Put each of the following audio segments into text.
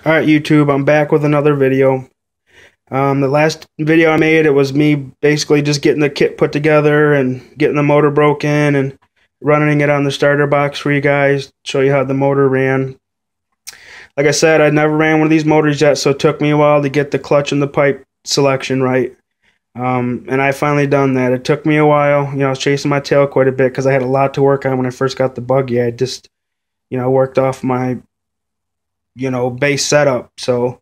Alright YouTube, I'm back with another video. The last video I made, it was me basically just getting the kit put together and getting the motor broken and running it on the starter box for you guys, show you how the motor ran. Like I said, I'd never ran one of these motors yet, so it took me a while to get the clutch and the pipe selection right. And I finally done that. It took me a while. I was chasing my tail quite a bit because I had a lot to work on when I first got the buggy. I just, worked off my base setup. So,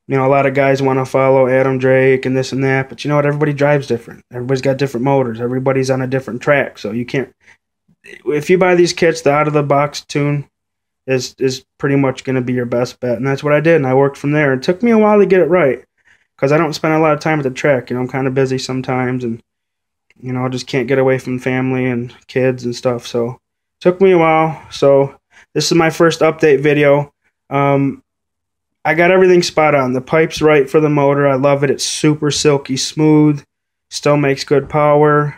a lot of guys want to follow Adam Drake and this and that, but you know what? Everybody drives different. Everybody's got different motors. Everybody's on a different track. So you can't, if you buy these kits, the out of the box tune is pretty much going to be your best bet. And that's what I did. And I worked from there. It took me a while to get it right because I don't spend a lot of time at the track. I'm kind of busy sometimes and, I just can't get away from family and kids and stuff. So it took me a while. So this is my first update video. I got everything spot on. The pipe's right for the motor. I love it. It's super silky smooth. Still makes good power.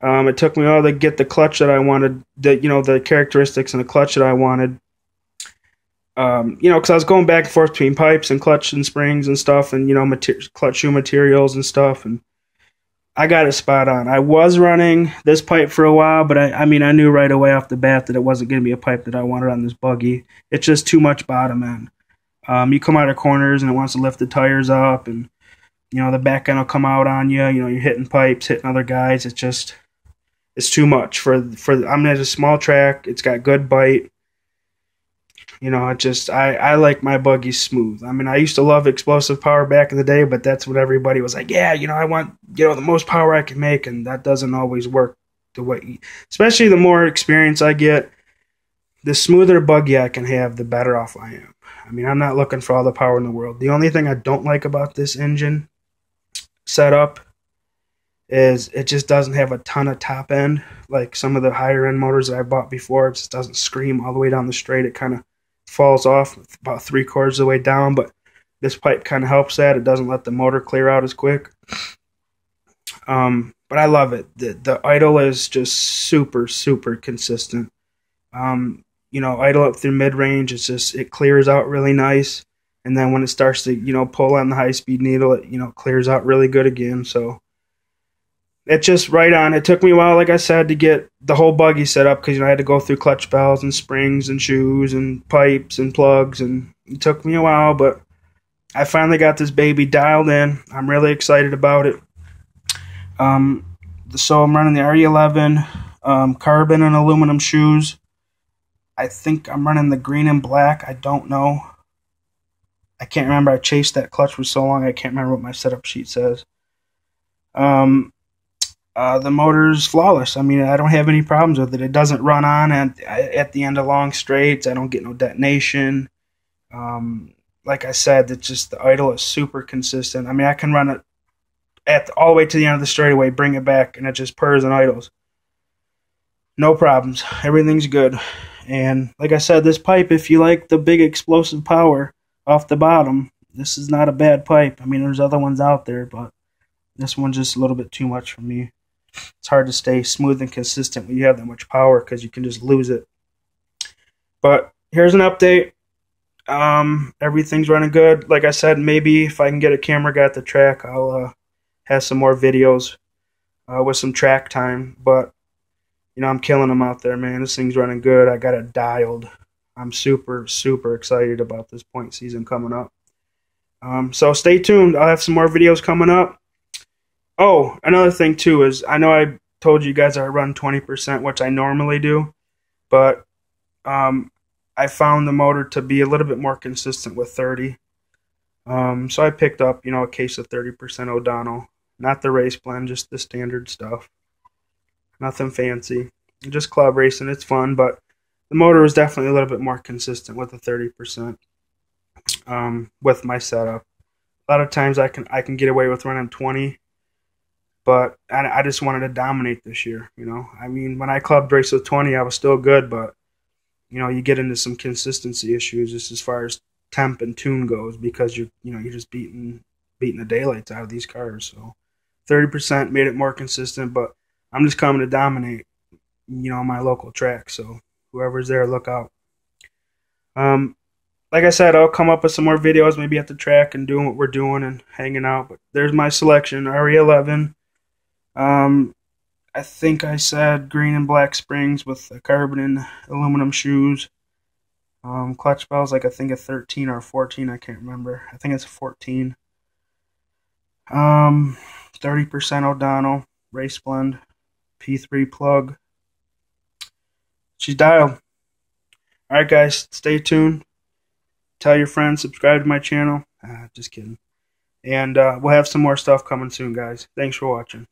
It took me a while to get the clutch that I wanted. The characteristics and the clutch that I wanted. Because I was going back and forth between pipes and clutch and springs and stuff, and clutch shoe materials and stuff, and I got it spot on. I was running this pipe for a while, but I knew right away off the bat that it wasn't going to be a pipe that I wanted on this buggy. It's just too much bottom end. You come out of corners and it wants to lift the tires up, and the back end will come out on you. You're hitting pipes, hitting other guys. It's too much for. I'm at a small track. It's got good bite. I like my buggy smooth. I used to love explosive power back in the day, but that's what everybody was like. Yeah, I want the most power I can make, and that doesn't always work the way. Especially the more experience I get, the smoother buggy I can have, the better off I am. I'm not looking for all the power in the world. The only thing I don't like about this engine setup is it just doesn't have a ton of top end. Like some of the higher end motors that I bought before, it just doesn't scream all the way down the straight. It kind of falls off about 3/4 of the way down, but this pipe kind of helps that. It doesn't let the motor clear out as quick. But I love it. The idle is just super, super consistent. Idle up through mid-range, it clears out really nice. And then when it starts to, pull on the high-speed needle, it clears out really good again. So it's just right on. It took me a while, like I said, to get the whole buggy set up because, I had to go through clutch bells and springs and shoes and pipes and plugs. And it took me a while, but I finally got this baby dialed in. I'm really excited about it. So I'm running the RE11 carbon and aluminum shoes. I think I'm running the green and black. I don't know. I can't remember. I chased that clutch for so long. I can't remember what my setup sheet says. The motor's flawless. I don't have any problems with it. It doesn't run on at the end of long straights. I don't get no detonation. Like I said, it's just the idle is super consistent. I can run it all the way to the end of the straightaway, bring it back, and it just purrs and idles. No problems. Everything's good. And like I said, this pipe, if you like the big explosive power off the bottom, this is not a bad pipe. There's other ones out there, but this one's just a little bit too much for me. It's hard to stay smooth and consistent when you have that much power because you can just lose it. But here's an update. Everything's running good. Like I said, maybe if I can get a camera guy at the track, I'll have some more videos with some track time. But I'm killing them out there, man. This thing's running good. I got it dialed. I'm super, super excited about this point season coming up. So stay tuned. I'll have some more videos coming up. Oh, another thing, too, is I know I told you guys I run 20%, which I normally do. But I found the motor to be a little bit more consistent with 30. So I picked up, a case of 30% O'Donnell. Not the race blend, just the standard stuff. Nothing fancy. Just club racing. It's fun, but the motor was definitely a little bit more consistent with the 30% with my setup. A lot of times I can get away with running 20, but I just wanted to dominate this year. When I club raced with 20, I was still good, but you get into some consistency issues just as far as temp and tune goes because you're just beating the daylights out of these cars. So 30% made it more consistent, but I'm just coming to dominate, my local track. So whoever's there, look out. like I said, I'll come up with some more videos, maybe at the track and doing what we're doing and hanging out. But there's my selection, RE11. I think I said green and black springs with the carbon and aluminum shoes. Clutch bells, like I think a 13 or 14, I can't remember. I think it's a 14. 30% O'Donnell, race blend, P3 plug. She's dialed. Alright guys, stay tuned. Tell your friends, subscribe to my channel. Just kidding. And we'll have some more stuff coming soon, guys. Thanks for watching.